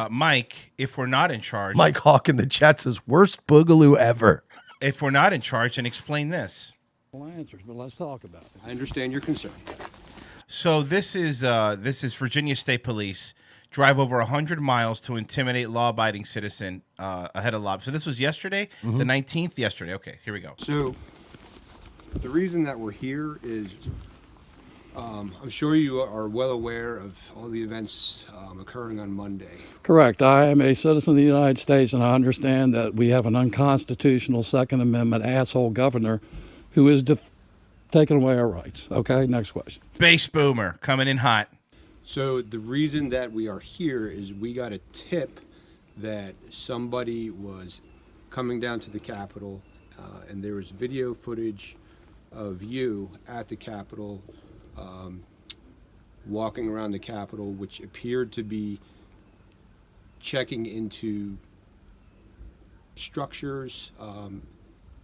Mike, if we're not in charge, Mike Hawk in the chat says, worst boogaloo ever. if we're not in charge, then explain this. Answers, but let's talk about it. I understand your concern. So this is Virginia State Police drive over 100 miles to intimidate law-abiding citizen ahead of law. So this was yesterday, the 19th. Yesterday. Okay, here we go. So the reason that we're here is I'm sure you are well aware of all the events occurring on Monday. Correct. I am a citizen of the United States, and I understand that we have an unconstitutional Second Amendment asshole governor who is taking away our rights. Okay, next question. Base boomer coming in hot. So the reason that we are here is we got a tip that somebody was coming down to the Capitol, and there was video footage of you at the Capitol, walking around the Capitol, which appeared to be checking into structures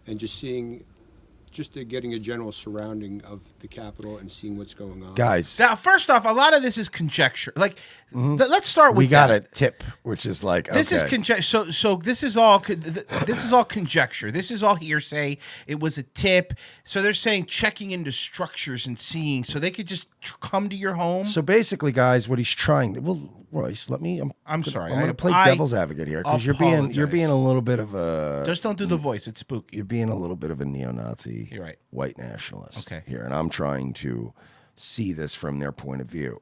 and just getting a general surrounding of the Capitol and seeing what's going on. Guys. Now, first off, a lot of this is conjecture. Like, let's start with We got that. a tip, which is like, This is okay. conjecture. So this is all conjecture. This is all hearsay. It was a tip. So they're saying checking into structures and seeing, so they could just come to your home. So basically, guys, what he's trying to, well, Royce, I'm sorry. I'm going to play I devil's advocate here because you're being apologize. a little bit of a Just don't do the voice. It's spooky. you're being a little bit of a neo-Nazi, You're right. white nationalist Okay. here, and I'm trying to see this from their point of view.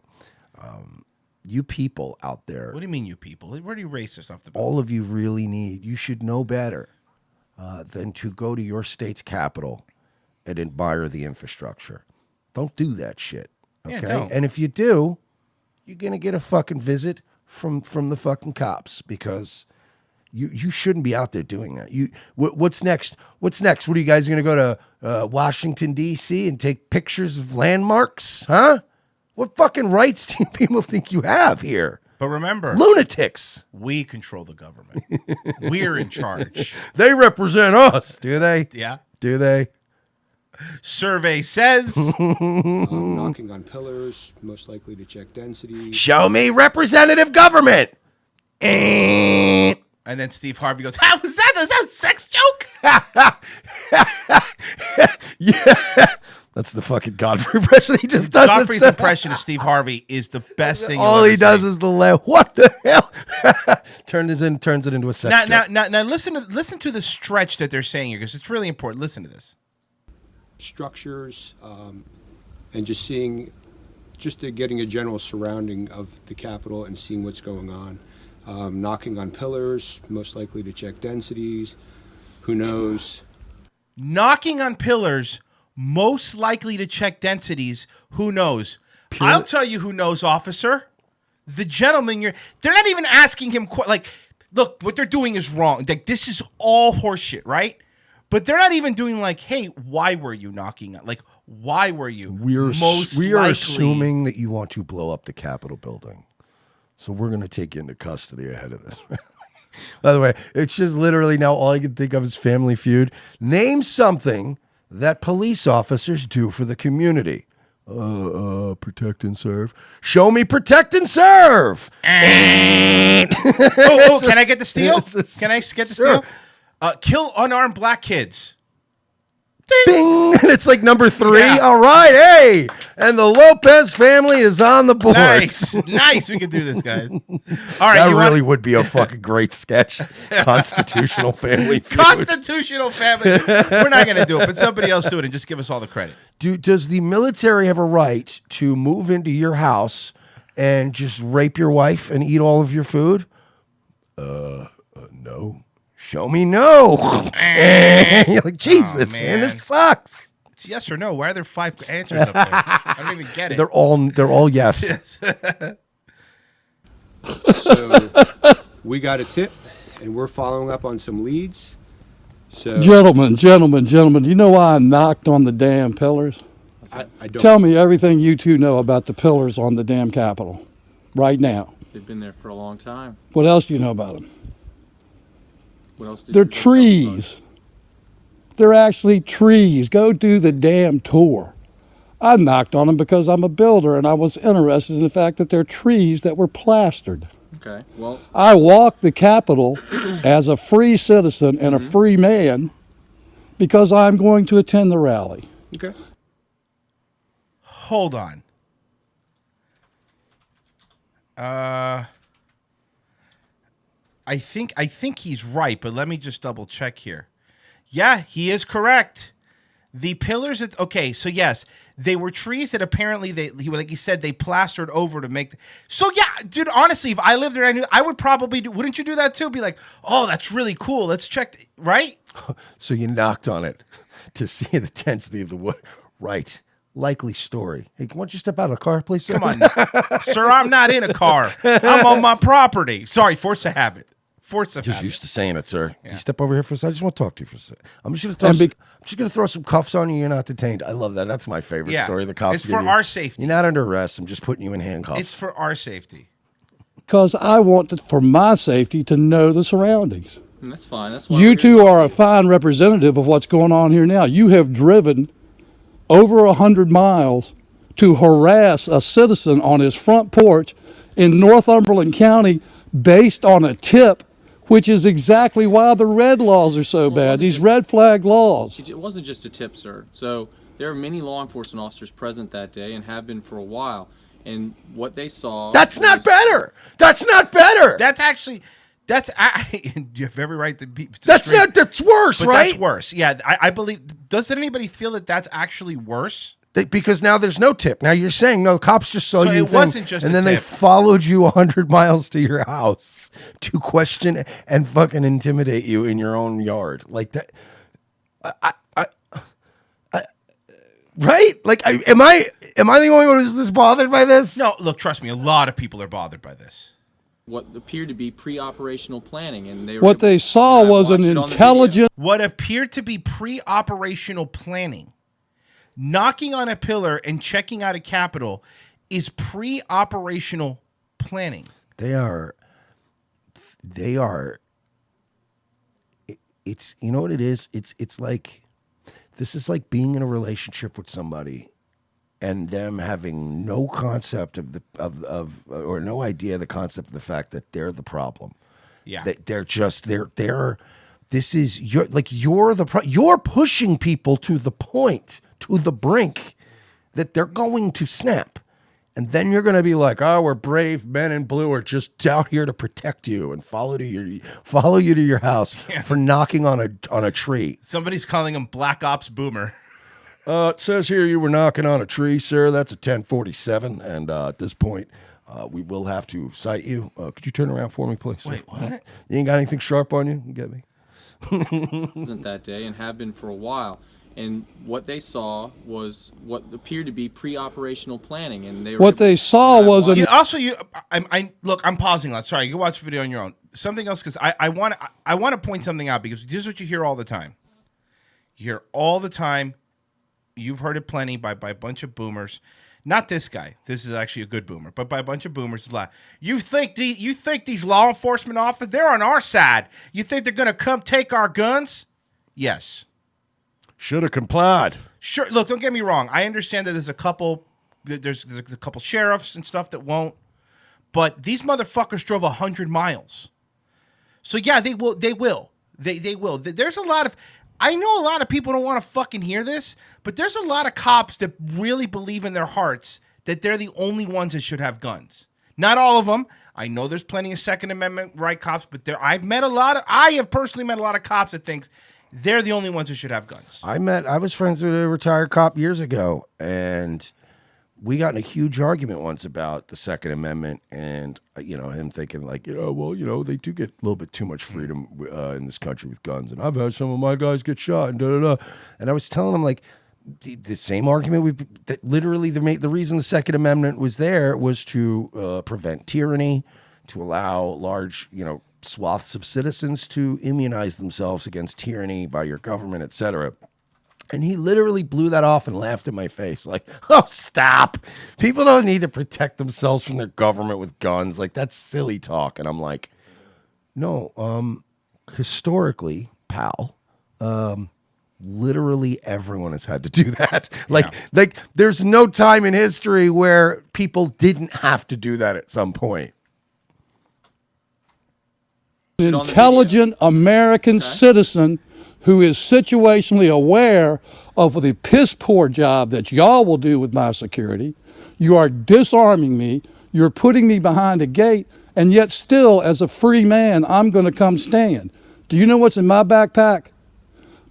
You people out there, What do you mean, you people? We're already racist off the bat. all of you really you should know better than to go to your state's capital and admire the infrastructure. Don't do that shit. Okay. Yeah, don't. And if you do, you're gonna get a fucking visit from the fucking cops because you shouldn't be out there doing that. What's next? What's next? What are you guys gonna go to Washington D.C. and take pictures of landmarks? Huh? What fucking rights do you people think you have here? But remember, Lunatics. we control the government. We're in charge. They represent us, do they? Yeah. Do they? Survey says. Knocking on pillars, most likely to check density. Show me representative government. Eh. And then Steve Harvey goes, "How was that? Is that a sex joke?" Yeah. That's the fucking Godfrey impression. He just does Godfrey's it. impression of Steve Harvey is the best thing. All you'll he ever does see. is the laugh. What the hell? turns it into a sex joke. Now, listen to the stretch that they're saying here because it's really important. Listen to this. Structures and just getting a general surrounding of the Capitol and seeing what's going on. Knocking on pillars, most likely to check densities. Who knows? Knocking on pillars, most likely to check densities. Who knows? I'll tell you who knows, officer. The gentleman they're not even asking him, look, what they're doing is wrong. Like, this is all horseshit, right? But they're not even doing like, hey, why were you knocking on? Like, why were you? We are likely assuming that you want to blow up the Capitol building. So we're going to take you into custody ahead of this. By the way, it's just literally now all I can think of is Family Feud. Name something that police officers do for the community. Protect and serve. Show me protect and serve. Oh, can I get the steal? Can I get the steal? Kill unarmed black kids. Bing! And it's like number 3. Yeah. All right, hey! And the Lopez family is on the board. Nice. We can do this, guys. All right. That really would be a fucking great sketch. Constitutional family feud. Constitutional family. We're not going to do it, but somebody else do it and just give us all the credit. Does the military have a right to move into your house and just rape your wife and eat all of your food? No. Show me no. You're like, Jesus, man, this sucks. It's yes or no. Why are there 5 answers up there? I don't even get it. They're all yes. So we got a tip, and we're following up on some leads. So Gentlemen, you know why I knocked on the damn pillars? I don't. Tell me everything you two know about the pillars on the damn Capitol right now. They've been there for a long time. What else do you know about them? What else did They're you tell us trees. They're actually trees. Go do the damn tour. I knocked on them because I'm a builder and I was interested in the fact that they're trees that were plastered. Okay. Well, I walk the Capitol as a free citizen and a free man because I'm going to attend the rally. Okay. Hold on. I think he's right, but let me just double check here. Yeah, he is correct. The pillars. Okay, so yes, they were trees that apparently like he said, they plastered over to make. So yeah, dude. Honestly, if I lived there, I would probably do. Wouldn't you do that too? Be like, oh, that's really cool. Let's check. Right? So you knocked on it to see the density of the wood. Right. Likely story. Hey, why don't you step out of the car, please, sir? Come on, sir. I'm not in a car. I'm on my property. Sorry, force of habit. Force of Just habit. used to saying it, sir. Yeah. You step over here for a second. I just want to talk to you for a second. I'm just gonna throw some cuffs on you. You're not detained. I love that. That's my favorite Yeah, story. The cops. it's give for you. our safety. You're not under arrest. I'm just putting you in handcuffs. It's for our safety. Because I want, for my safety, to know the surroundings. that's fine. That's why You we're here two to are a fine representative of what's going on here now. You have driven over 100 miles to harass a citizen on his front porch in Northumberland County based on a tip, which is exactly why the red laws are so Well, it bad, wasn't these just- red flag laws. It wasn't just a tip, sir. So there are many law enforcement officers present that day and have been for a while. And what they saw. That's not was- better. That's not better. That's actually. You have every right to be. That's worse, But right? that's worse. Yeah, I believe. Doesn't anybody feel that that's actually worse? Because now there's no tip. Now you're saying no. Cops just saw So you. it wasn't just and a then they tip. followed you 100 miles to your house to question and fucking intimidate you in your own yard, like that. Right? Like, am I the only one who's this bothered by this? No, look, trust me. A lot of people are bothered by this. What appeared to be pre-operational planning, and they were What able- they saw and I was an watched it on the video. intelligent. What appeared to be pre-operational planning, knocking on a pillar and checking out a Capitol, is pre-operational planning. They are. It's, you know what it is? It's like, this is like being in a relationship with somebody and them having no concept of or no idea the concept of the fact that they're the problem. Yeah. That they're this is you're pushing people to the point, to the brink that they're going to snap. And then you're going to be like, oh, we're brave men in blue are just out here to protect you and follow you to your house for knocking on a tree. Somebody's calling him Black Ops Boomer. It says here you were knocking on a tree, sir. That's a 1047. And at this point, we will have to cite you. Could you turn around for me, please? Sir? Wait, what? You ain't got anything sharp on you? You get me? Wasn't that day and have been for a while. And what they saw was what appeared to be pre-operational planning, and they were What they saw and I was an watched- I'm pausing that. Sorry, you can watch the video on your own. Something else, because I want to point something out, because this is what you hear all the time. You hear all the time. You've heard it plenty by a bunch of boomers. Not this guy. This is actually a good boomer, but by a bunch of boomers. You think these law enforcement officers, they're on our side? You think they're gonna come take our guns? Yes. Should have complied. Sure. Look, don't get me wrong. I understand that there's a couple sheriffs and stuff that won't, but these motherfuckers drove 100 miles. So yeah, they will. They will. There's a lot of. I know a lot of people don't want to fucking hear this, but there's a lot of cops that really believe in their hearts that they're the only ones that should have guns. Not all of them. I know there's plenty of Second Amendment right cops, but I have personally met a lot of cops that thinks they're the only ones who should have guns. I was friends with a retired cop years ago, and we got in a huge argument once about the Second Amendment, and him thinking like, they do get a little bit too much freedom in this country with guns, and I've had some of my guys get shot and da da da. And I was telling him like the same argument that literally the reason the Second Amendment was there was to prevent tyranny, to allow large swaths of citizens to immunize themselves against tyranny by your government, etc. And he literally blew that off and laughed in my face like, oh, stop. People don't need to protect themselves from their government with guns. Like, that's silly talk. And I'm like, no, historically, pal, literally everyone has had to do that. Like there's no time in history where people didn't have to do that at some point. On the intelligent American citizen who is situationally aware of the piss poor job that y'all will do with my security. You are disarming me. You're putting me behind a gate, and yet still, as a free man, I'm going to come stand. Do you know what's in my backpack?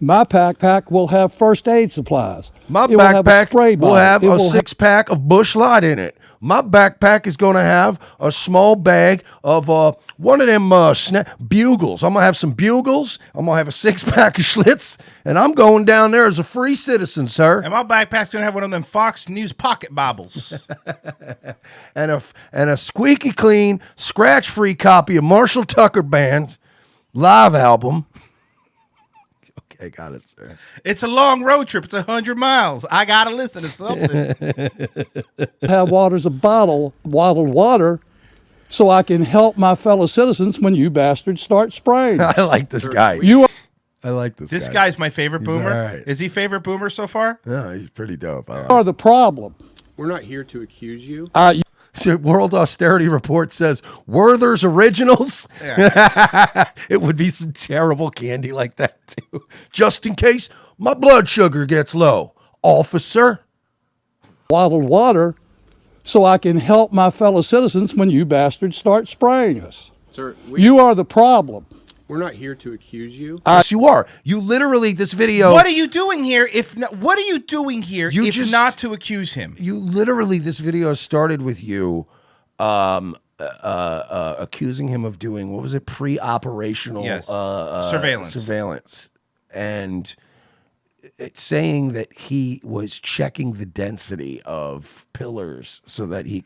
My backpack will have first aid supplies. My It will have a backpack spray will bottle. have It a will six-pack of Busch Light in it. My backpack is going to have a small bag of one of them Bugles. I'm going to have some Bugles. I'm going to have a six-pack of Schlitz, and I'm going down there as a free citizen, sir. And my backpack's gonna have one of them Fox News pocket bobbles. And a squeaky clean, scratch-free copy of Marshall Tucker Band live album. Okay, got it, sir. It's a long road trip. It's 100 miles. I gotta listen to something. have waters a bottled water so I can help my fellow citizens when you bastards start spraying. I like this guy. You are I like this This guy. guy's my favorite boomer. all right. Is he favorite boomer so far? No, he's pretty dope. I like are the problem. We're not here to accuse you. So World Austerity Report says Werther's Originals. It would be some terrible candy like that too. Just in case my blood sugar gets low, officer. Bottled water so I can help my fellow citizens when you bastards start spraying us. Sir, we, You are the problem. We're not here to accuse you. Yes, you are. You literally this video. What are you doing here? What are you doing here You if just- not to accuse him? You literally this video started with you accusing him of doing what was it pre-operational Yes. surveillance and it's saying that he was checking the density of pillars so that he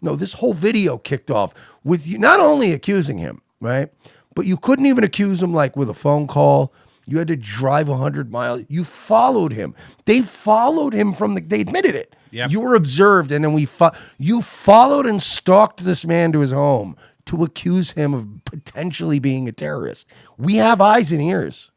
this whole video kicked off with you not only accusing him, right, but you couldn't even accuse him like with a phone call. You had to drive 100 miles. You followed him. They followed him they admitted it. Yep. You were observed, and then you followed and stalked this man to his home to accuse him of potentially being a terrorist. We have eyes and ears.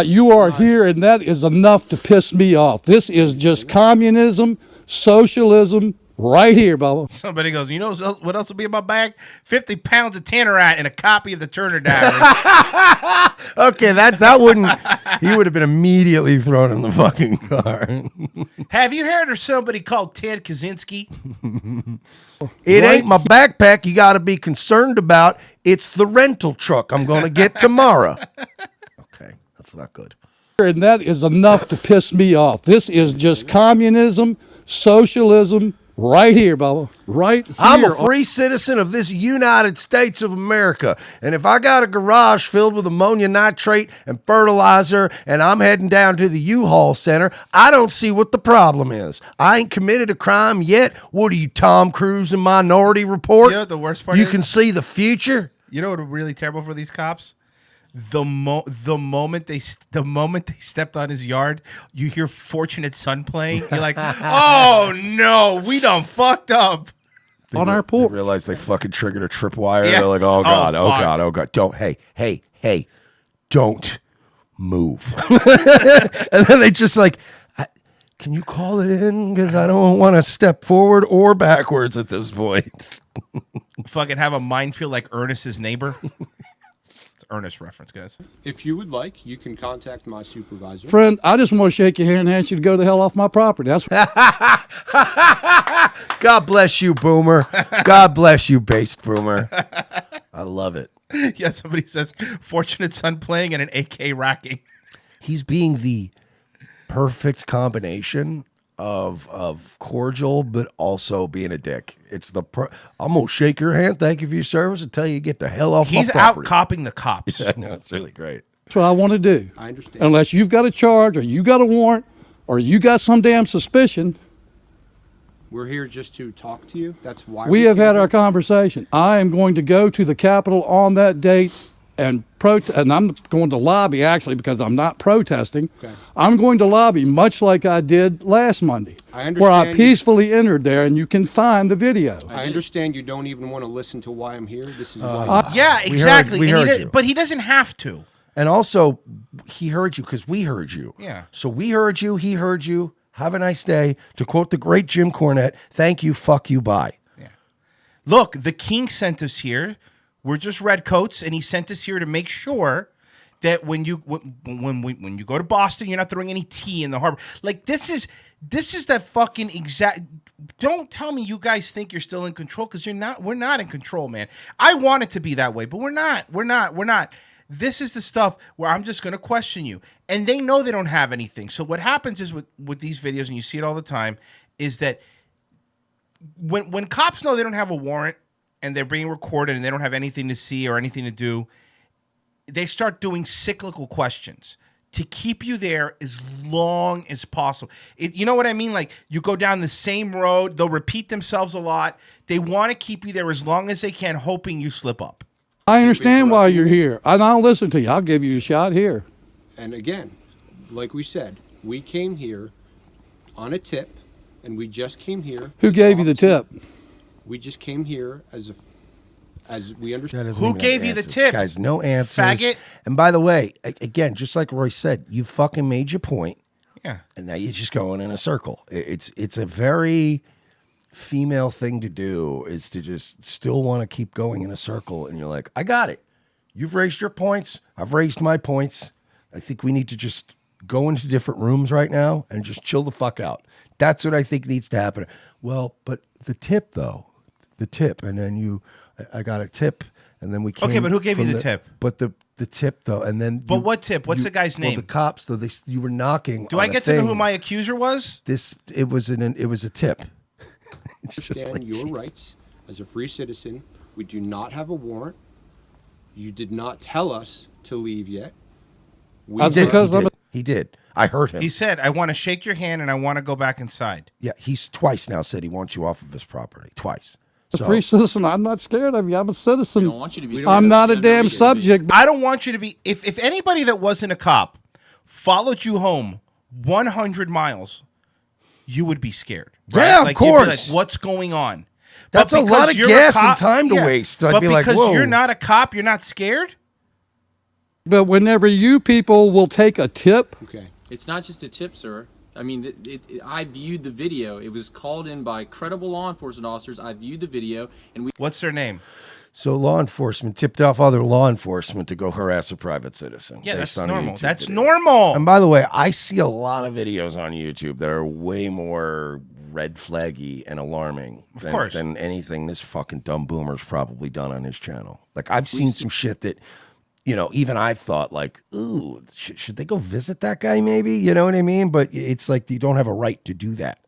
You are here, and that is enough to piss me off. This is just communism, socialism, right here, Bubba. Somebody goes, you know what else will be in my bag? 50 pounds of tannerite and a copy of the Turner Diaries. Okay, that wouldn't. He would have been immediately thrown in the fucking car. Have you heard of somebody called Ted Kaczynski? It ain't my backpack you got to be concerned about. It's the rental truck I'm going to get tomorrow. Okay, that's not good. And that is enough to piss me off. This is just communism, socialism, right here, Bubba. Right here. I'm a free citizen of this United States of America. And if I got a garage filled with ammonia nitrate and fertilizer and I'm heading down to the U-Haul Center, I don't see what the problem is. I ain't committed a crime yet. What are you, Tom Cruise in Minority Report? You know what the worst part You is? can see the future? You know what would be really terrible for these cops? The moment they stepped on his yard, you hear "Fortunate Son" playing. You're like, oh no, we done fucked up. on our They porch. realize they fucking triggered a tripwire. Yes. They're like, oh God, Oh, oh fuck. God, oh God. Don't, hey, don't move. And then they just like, can you call it in? Because I don't want to step forward or backwards at this point. Fucking have a minefield like Ernest's neighbor. It's Ernest reference, guys. If you would like, you can contact my supervisor. Friend, I just want to shake your hand and ask you to go the hell off my property. That's God bless you, Boomer. God bless you, based Boomer. I love it. Yeah, somebody says "Fortunate Son" playing and an AK rocking. He's being the perfect combination of cordial, but also being a dick. It's I'm gonna shake your hand, thank you for your service, and tell you get the hell off He's my out property. copping the cops. I know, it's really great. what I want to do. I understand. Unless you've got a charge or you got a warrant or you got some damn suspicion, We're here just to talk to you. That's why we have came had here. our conversation. I am going to go to the Capitol on that date and protest, and I'm going to lobby actually because I'm not protesting. Okay. I'm going to lobby much like I did last Monday, I where I understand. peacefully entered there, and you can find the video. I understand you don't even want to listen to why I'm here. This is why. Yeah, exactly. we And heard you. but he doesn't have to. And also, he heard you because we heard you. Yeah. So we heard you, he heard you. Have a nice day. To quote the great Jim Cornette, thank you, fuck you, bye. Look, the king sent us here. We're just redcoats, and he sent us here to make sure that when you go to Boston, you're not throwing any tea in the harbor. Like this is that fucking exact. Don't tell me you guys think you're still in control, because you're not. We're not in control, man. I want it to be that way, but we're not. We're not. This is the stuff where I'm just going to question you, and they know they don't have anything. So what happens is with these videos, and you see it all the time, is that when cops know they don't have a warrant and they're being recorded and they don't have anything to see or anything to do, they start doing cyclical questions to keep you there as long as possible. You know what I mean? Like, you go down the same road, they'll repeat themselves a lot. They want to keep you there as long as they can, hoping you slip up. I understand why you're here, and I'll listen to you. I'll give you a shot here. And again, like we said, we came here on a tip, and we just came here. Who gave you the tip? We just came here as we understand. Who gave you the tip? Guys, no answers. Faggot. And by the way, again, just like Roy said, you fucking made your point. Yeah. And now you're just going in a circle. It's a very female thing to do, is to just still want to keep going in a circle. And you're like, I got it. You've raised your points. I've raised my points. I think we need to just go into different rooms right now and just chill the fuck out. That's what I think needs to happen. Well, but the tip, though, and then I got a tip, and then we came. Okay, but who gave you the tip? But the tip, though, and then. But what tip? What's the guy's name? Well, the cops, though, you were knocking. Do I get to know who my accuser was? It was a tip. It's just Understand like, your Jesus. rights as a free citizen. We do not have a warrant. You did not tell us to leave yet. That's He did. because I'm He did. I heard him. He said, I want to shake your hand and I want to go back inside. Yeah, he's twice now said he wants you off of his property. Twice. a free citizen. I'm not scared of you. I'm a citizen. We don't want you to be. I'm not a scared. damn Never subject. I don't want you to be. If anybody that wasn't a cop followed you home 100 miles, you would be scared. Right? Yeah, of You'd be course. like, what's going on? That's But a lot because of you're gas a and cop- time to waste. I'd but be like, because whoa. you're not a cop, you're not scared? But whenever you people will take a tip, Okay. It's not just a tip, sir. I mean, I viewed the video. It was called in by credible law enforcement officers. I viewed the video, and we. What's their name? So law enforcement tipped off other law enforcement to go harass a private citizen. Yeah, based that's on a normal. YouTube That's video. normal. And by the way, I see a lot of videos on YouTube that are way more red flaggy and alarming course. than anything this fucking dumb boomer's probably done on his channel. Like, I've seen some shit that, you know, even I've thought like, ooh, should they go visit that guy maybe? You know what I mean? But it's like you don't have a right to do that.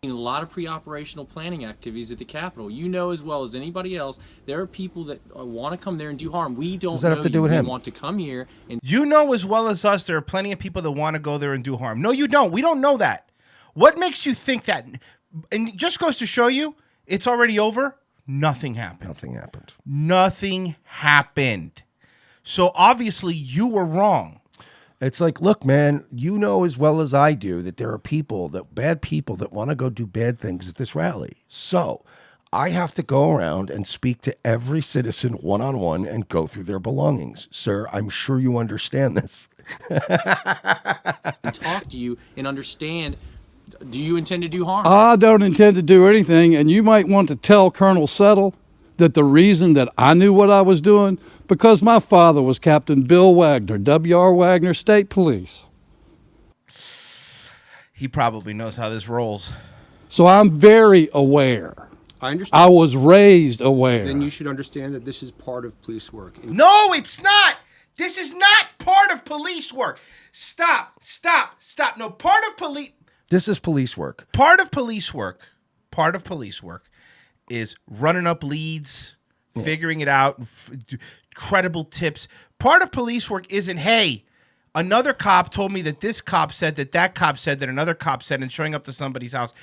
A lot of pre-operational planning activities at the Capitol. You know as well as anybody else, there are people that want to come there and do harm. We don't that know have to do you. with We him? want to come here and You know as well as us there are plenty of people that want to go there and do harm. No, you don't. We don't know that. What makes you think that? And it just goes to show you, it's already over. Nothing happened. Nothing happened. Nothing happened. So obviously you were wrong. It's like, look, man, you know as well as I do that there are bad people that want to go do bad things at this rally. So I have to go around and speak to every citizen one-on-one and go through their belongings. Sir, I'm sure you understand this. talk to you and understand, do you intend to do harm? I don't intend to do anything, and you might want to tell Colonel Settle that the reason that I knew what I was doing, because my father was Captain Bill Wagner, W.R. Wagner State Police. He probably knows how this rolls. So I'm very aware. I understand. I was raised aware. Then you should understand that this is part of police work. And No, it's not. This is not part of police work. Stop. No, part of police This is police work. part of police work is running up leads, figuring it out, credible tips. Part of police work isn't, hey, another cop told me that this cop said that cop said that another cop said, and showing up to somebody's house.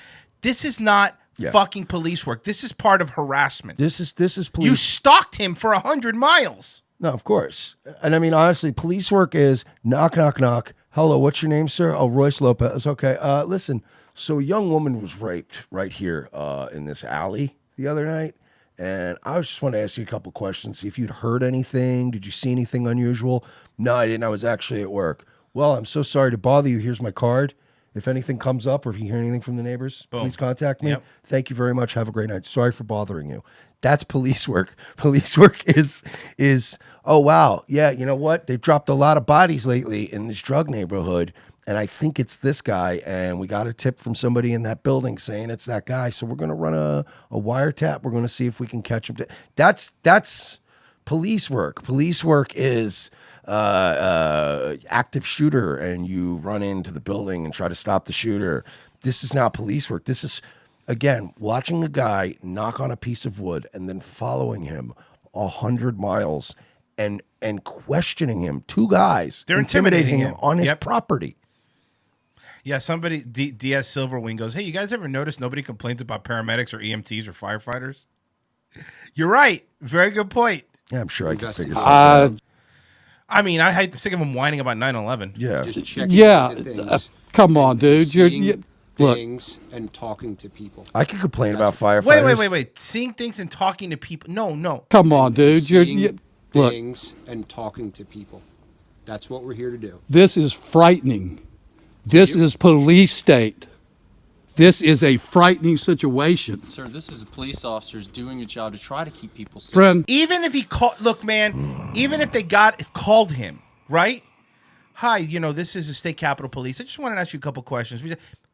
This is not fucking police work. This is part of harassment. This is police. You stalked him for 100 miles. No, of course. And I mean, honestly, police work is knock, knock, knock. Hello, what's your name, sir? Oh, Royce Lopez. Okay. Listen, so a young woman was raped right here in this alley the other night. And I just want to ask you a couple questions, see if you'd heard anything. Did you see anything unusual? No, I didn't. I was actually at work. Well, I'm so sorry to bother you. Here's my card. If anything comes up or if you hear anything from the neighbors, Boom. please contact me. Yep. Thank you very much. Have a great night. Sorry for bothering you. That's police work. Police work is oh wow, yeah, you know what? They've dropped a lot of bodies lately in this drug neighborhood, and I think it's this guy, and we got a tip from somebody in that building saying it's that guy. So we're gonna run a wiretap. We're gonna see if we can catch him. That's police work. Police work is active shooter, and you run into the building and try to stop the shooter. This is not police work. This is, again, watching a guy knock on a piece of wood and then following him 100 miles and questioning him. Two guys. They're intimidating him on his Yep. property. Yeah, somebody, DS Silverwing goes, hey, you guys ever notice nobody complains about paramedics or EMTs or firefighters? You're right. Very good point. Yeah, I'm sure I can figure something Uh, out. I mean, I hate to think of them whining about 9/11. Yeah. Just checking Yeah, into things, come on, dude. You're, seeing look, things and talking to people. I can complain about firefighters. Wait. Seeing things and talking to people. No. come on, dude. You're, Seeing look, things and talking to people. That's what we're here to do. this is frightening. This is police state. This is a frightening situation. Sir, this is police officers doing a job to try to keep people safe. Friend, Even if he called, look, man, even if they called him, right? Hi, this is the state capitol police. I just wanted to ask you a couple questions.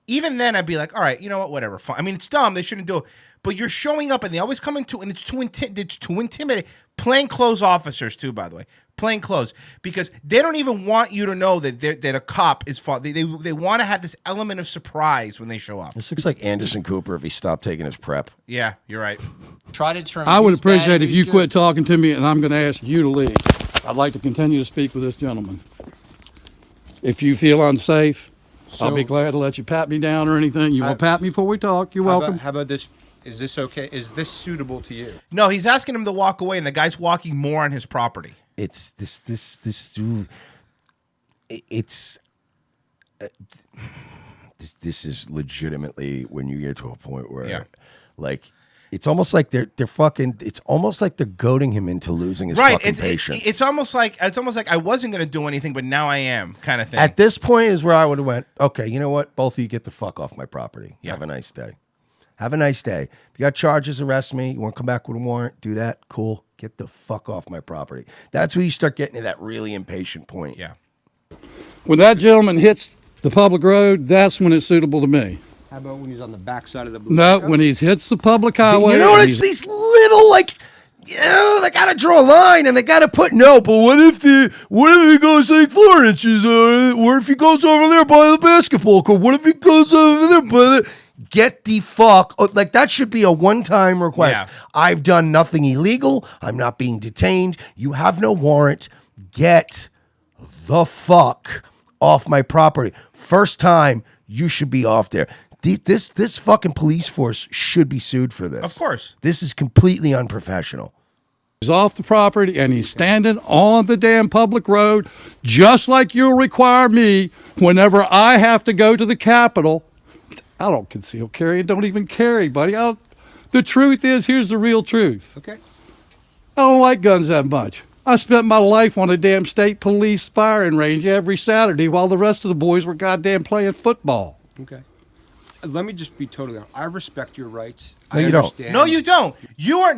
Even then, I'd be like, all right, you know what, whatever. Fine. I mean, it's dumb. They shouldn't do it. But you're showing up, and they always come into, and it's too intimidating. Plain clothes officers, too, by the way. Plain clothes. Because they don't even want you to know that a cop is fault. They want to have this element of surprise when they show up. This looks like Anderson Cooper if he stopped taking his prep. Yeah, you're right. Try to determine I would who's bad appreciate and if who's you good. quit talking to me, and I'm going to ask you to leave. I'd like to continue to speak with this gentleman. If you feel unsafe, I'll be glad to let you pat me down or anything. You want to pat me before we talk, you're welcome. How about this? Is this okay? Is this suitable to you? No, he's asking him to walk away, and the guy's walking more on his property. It's it's this is legitimately when you get to a point where Yeah. like it's almost like they're fucking it's almost like they're goading him into losing his Right. fucking It's patience. it's almost like I wasn't going to do anything, but now I am, kind of thing. At this point is where I would have went, okay, you know what? Both of you get the fuck off my property. Yeah. Have a nice day. Have a nice day. If you got charges, arrest me. You want to come back with a warrant? Do that. Cool. Get the fuck off my property. That's where you start getting to that really impatient point. Yeah. When that gentleman hits the public road, that's when it's suitable to me. How about when he's on the backside of the blue? No, when he hits the public highway. You and notice he's- these little they gotta draw a line and they gotta put no. But what if he goes like 4 inches, or if he goes over there by the basketball court? What if he goes over there by the? Get the fuck like that should be a one-time request. Yeah. I've done nothing illegal. I'm not being detained. You have no warrant. Get the fuck off my property. First time, you should be off there. This fucking police force should be sued for this. Of course. This is completely unprofessional. He's off the property and he's standing on the damn public road, just like you'll require me whenever I have to go to the Capitol. I don't conceal carry. I don't even carry, buddy. The truth is, here's the real truth. Okay. I don't like guns that much. I spent my life on a damn state police firing range every Saturday while the rest of the boys were goddamn playing football. Okay. Let me just be totally honest. I respect your rights. No, I you don't. understand. No, you don't.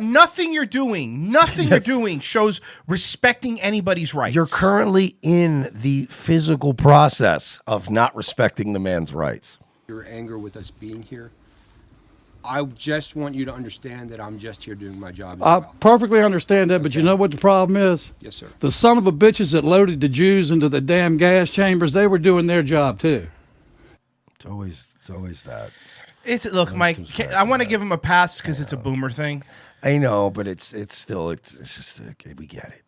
Nothing you're doing shows respecting anybody's rights. You're currently in the physical process of not respecting the man's rights. Your anger with us being here. I just want you to understand that I'm just here doing my job as I well. perfectly understand that, but you know what the problem is? Yes, sir. The son of a bitches that loaded the Jews into the damn gas chambers, they were doing their job too. It's always that. Look, Mike. I want to give him a pass because it's a boomer thing. I know, but it's just okay, we get it.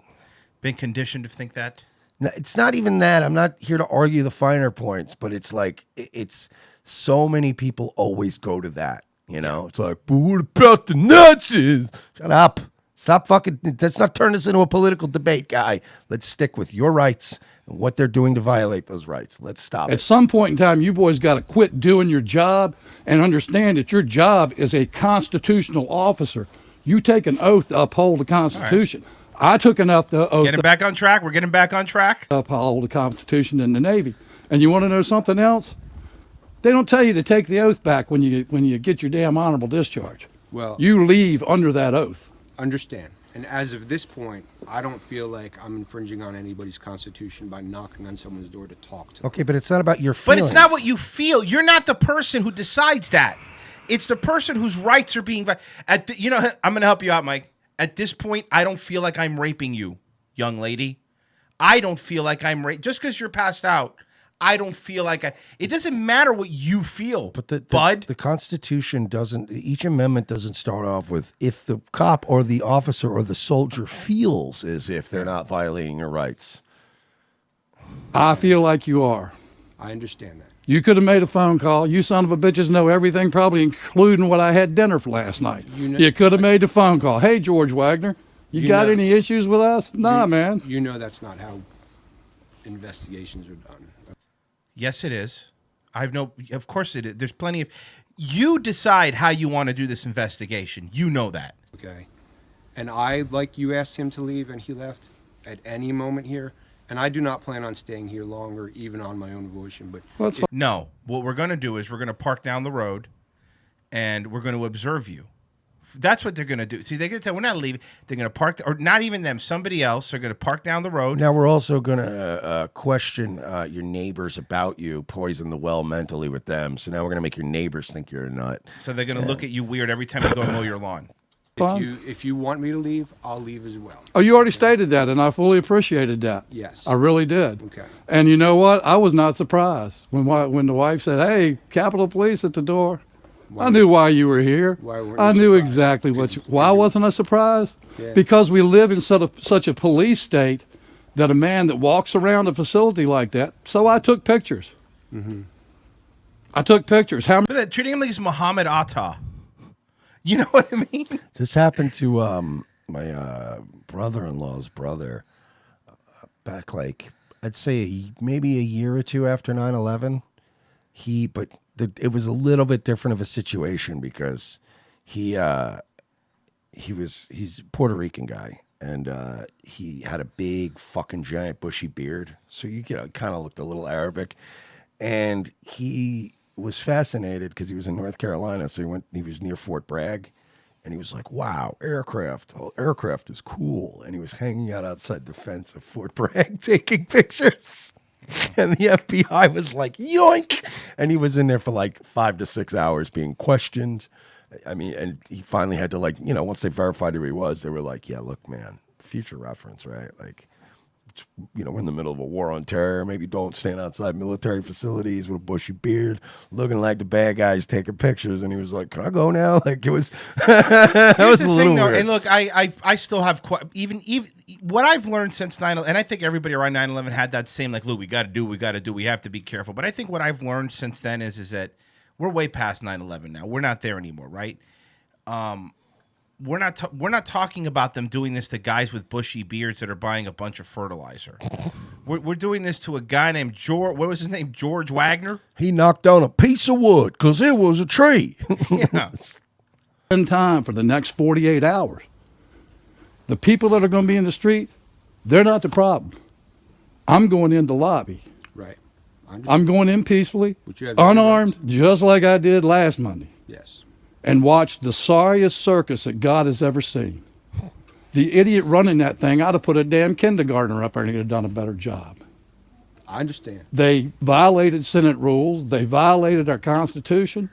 Been conditioned to think that. No, it's not even that. I'm not here to argue the finer points, but it's like it's so many people always go to that. It's like, but what about the Nazis? Shut up. Stop fucking. Let's not turn this into a political debate, guy. Let's stick with your rights and what they're doing to violate those rights. Let's stop At it. some point in time, you boys got to quit doing your job and understand that your job is a constitutional officer. You take an oath to uphold the Constitution. I took an oath Getting back on track. We're getting back on track. to uphold the Constitution in the Navy. And you want to know something else? They don't tell you to take the oath back when you get your damn honorable discharge. Well, You leave under that oath. understand. And as of this point, I don't feel like I'm infringing on anybody's constitution by knocking on someone's door to talk to them. Okay, but it's not about your But feelings. it's not what you feel. You're not the person who decides that. It's the person whose rights are being. I'm going to help you out, Mike. At this point, I don't feel like I'm raping you, young lady. I don't feel like I'm raping. Just because you're passed out, I don't feel like it doesn't matter what you feel, But bud. the Constitution doesn't, each amendment doesn't start off with if the cop or the officer or the soldier feels as if they're not violating your rights. I feel like you are. I understand that. You could have made a phone call. You son of a bitches know everything, probably including what I had dinner for last night. You could have made a phone call. Hey, George Wagner, you got know- any issues with us? Nah, man. You know that's not how investigations are done. Yes, it is. Of course it is. There's plenty of. You decide how you want to do this investigation. You know that. Okay. And I, like you asked him to leave and he left at any moment here. And I do not plan on staying here longer, even on my own volition. But Well, that's fine. No. What we're going to do is we're going to park down the road, and we're going to observe you. That's what they're going to do. See, they're going to tell we're not leaving. They're going to park, or not even them. Somebody else are going to park down the road. Now we're also going to question your neighbors about you, poison the well mentally with them. So now we're going to make your neighbors think you're a nut. So they're going to look at you weird every time you go mow your lawn. Fine. if you want me to leave, I'll leave as well. Oh, you already stated that, and I fully appreciated that. Yes. I really did. Okay. And you know what? I was not surprised when the wife said, "Hey, Capitol Police at the door." I knew why you were here. Why weren't I you knew surprised? exactly why wasn't I surprised? Yeah. Because we live in such a police state that a man that walks around a facility like that. So I took pictures. Mm-hmm. I took pictures. How Look at that, treating him like he's Muhammad Atta. You know what I mean? This happened to my brother-in-law's brother back, like, I'd say maybe a year or two after 9/11. It was a little bit different of a situation because he's a Puerto Rican guy, and he had a big fucking giant bushy beard, so kind of looked a little Arabic, and he was fascinated because he was in North Carolina, so he was near Fort Bragg, and he was like, "Wow, aircraft is cool," and he was hanging out outside the fence of Fort Bragg taking pictures. And the FBI was like, yoink. And he was in there for like 5 to 6 hours being questioned. I mean, and he finally had to, like, once they verified who he was, they were like, yeah, look, man, future reference, right? Like, we're in the middle of a war on terror. Maybe don't stand outside military facilities with a bushy beard, looking like the bad guys taking pictures. And he was like, can I go now? Like, it was, that Here's was the a little thing, though, weird. and look, I still have even what I've learned since 9/11, and I think everybody around 9/11 had that same, like, look, we got to do, we have to be careful. But I think what I've learned since then is that we're way past 9/11 now. We're not there anymore, right? We're not talking about them doing this to guys with bushy beards that are buying a bunch of fertilizer. We're doing this to a guy named George. What was his name? George Wagner. He knocked down a piece of wood because it was a tree. Yeah. in time for the next 48 hours. The people that are going to be in the street, they're not the problem. I'm going in the lobby. Right. I'm going in peacefully, But you have every unarmed, just like I did last Monday, Yes. and watch the sorriest circus that God has ever seen. The idiot running that thing, I'd have put a damn kindergartner up there and he'd have done a better job. I understand. They violated Senate rules. They violated our Constitution.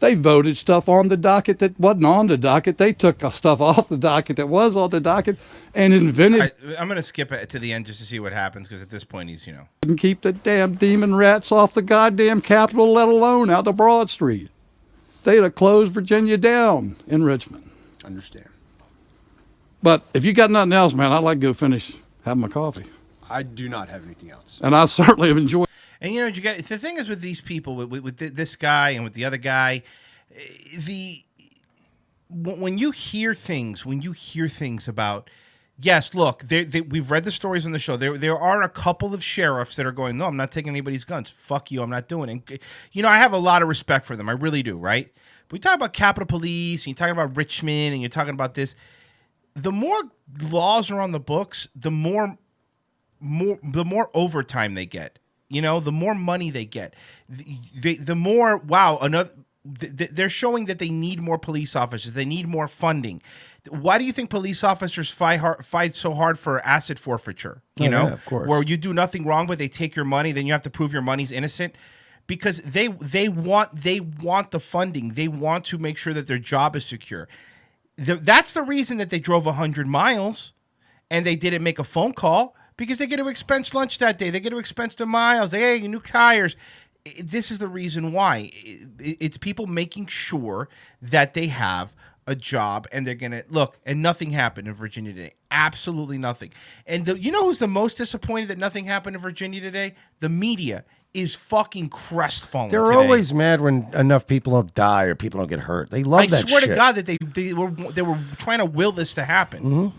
They voted stuff on the docket that wasn't on the docket. They took stuff off the docket that was on the docket and invented I'm going to skip it to the end just to see what happens, because at this point he's, and keep the damn demon rats off the goddamn Capitol, let alone out to Broad Street. They'd have closed Virginia down in Richmond. Understand. But if you got nothing else, man, I'd like to go finish having my coffee. I do not have anything else. And I certainly have enjoyed. And you get the thing is with these people, with this guy and with the other guy, when you hear things about, yes, look, we've read the stories on the show. There are a couple of sheriffs that are going, no, I'm not taking anybody's guns. Fuck you, I'm not doing it. And, I have a lot of respect for them. I really do, right? But we talk about Capitol Police, and you're talking about Richmond, and you're talking about this. The more laws are on the books, the more overtime they get. You know, the more money they get, the more they're showing that they need more police officers. They need more funding. Why do you think police officers fight so hard for asset forfeiture? You know, yeah, of course. Where you do nothing wrong, but they take your money, then you have to prove your money's innocent. Because they want the funding. They want to make sure that their job is secure. That's the reason that they drove 100 miles, and they didn't make a phone call, because they get to expense lunch that day. They get to expense the miles. Hey, new tires. This is the reason why. It's people making sure that they have a job, and they're gonna look. And nothing happened in Virginia today. Absolutely nothing. And you know who's the most disappointed that nothing happened in Virginia today? The media is fucking crestfallen. They're today. always mad when enough people don't die or people don't get hurt. They love I that swear shit. to God that they were trying to will this to happen.